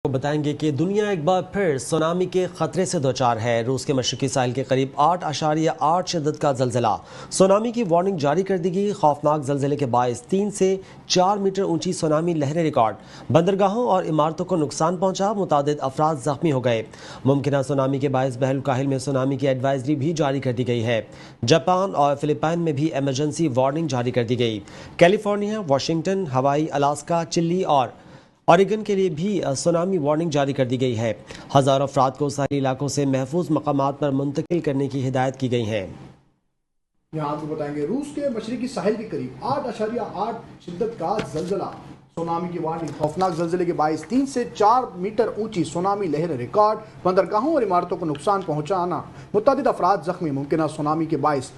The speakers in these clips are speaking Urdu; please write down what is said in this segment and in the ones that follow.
کو بتائیں گے کہ دنیا ایک بار پھر سونامی کے خطرے سے دوچار ہے۔ روس کے مشرقی ساحل کے قریب 8.8 شدت کا زلزلہ، سونامی کی وارننگ جاری کر دی گئی۔ خوفناک زلزلے کے باعث 3 سے 4 میٹر اونچی سونامی لہریں ریکارڈ، بندرگاہوں اور عمارتوں کو نقصان پہنچا، متعدد افراد زخمی ہو گئے۔ ممکنہ سونامی کے باعث بحر الکاہل میں سونامی کی ایڈوائزری بھی جاری کر دی گئی ہے۔ جاپان اور فلپائن میں بھی ایمرجنسی وارننگ جاری کر دی گئی۔ کیلیفورنیا، واشنگٹن، ہوائی، الاسکا، چلی اور اوریگن کے لیے بھی سونامی وارننگ جاری کر دی گئی ہے۔ ہزاروں افراد کو ساحلی علاقوں سے محفوظ مقامات پر منتقل کرنے کی ہدایت کی گئی ہے۔ یہاں آپ کو بتائیں گے روس کے مشرقی ساحل کے قریب 8.8 شدت کا زلزلہ، سونامی کی وارننگ۔ خوفناک زلزلے کے باعث 3 سے 4 میٹر اونچی سونامی لہریں ریکارڈ، بندرگاہوں اور عمارتوں کو نقصان پہنچانا، متعدد افراد زخمی۔ ممکنہ سونامی کے باعث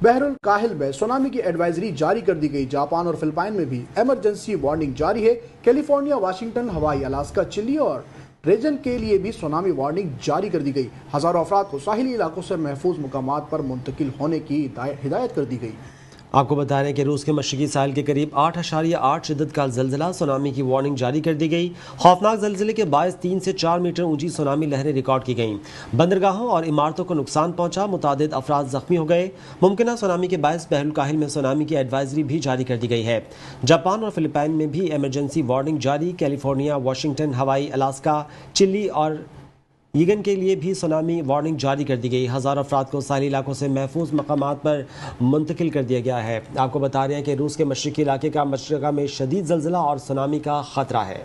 بحر الکاہل میں سونامی کی ایڈوائزری جاری کر دی گئی۔ جاپان اور فلپائن میں بھی ایمرجنسی وارننگ جاری ہے۔ کیلیفورنیا، واشنگٹن، ہوائی، الاسکا، چلی اور ریجن کے لیے بھی سونامی وارننگ جاری کر دی گئی۔ ہزاروں افراد کو ساحلی علاقوں سے محفوظ مقامات پر منتقل ہونے کی ہدایت کر دی گئی۔ آپ کو بتا رہے ہیں کہ روس کے مشرقی ساحل کے قریب 8.8 شدت کا زلزلہ، سونامی کی وارننگ جاری کر دی گئی۔ خوفناک زلزلے کے باعث 3 سے 4 میٹر اونچی سونامی لہریں ریکارڈ کی گئیں، بندرگاہوں اور عمارتوں کو نقصان پہنچا، متعدد افراد زخمی ہو گئے۔ ممکنہ سونامی کے باعث بحر الکاہل میں سونامی کی ایڈوائزری بھی جاری کر دی گئی ہے۔ جاپان اور فلپائن میں بھی ایمرجنسی وارننگ جاری۔ کیلیفورنیا، واشنگٹن، ہوائی، الاسکا، چلی اور ایگن کے لیے بھی سونامی وارننگ جاری کر دی گئی۔ ہزاروں افراد کو ساحلی علاقوں سے محفوظ مقامات پر منتقل کر دیا گیا ہے۔ آپ کو بتا رہے ہیں کہ روس کے مشرقی علاقے کا مشرقہ میں شدید زلزلہ اور سونامی کا خطرہ ہے۔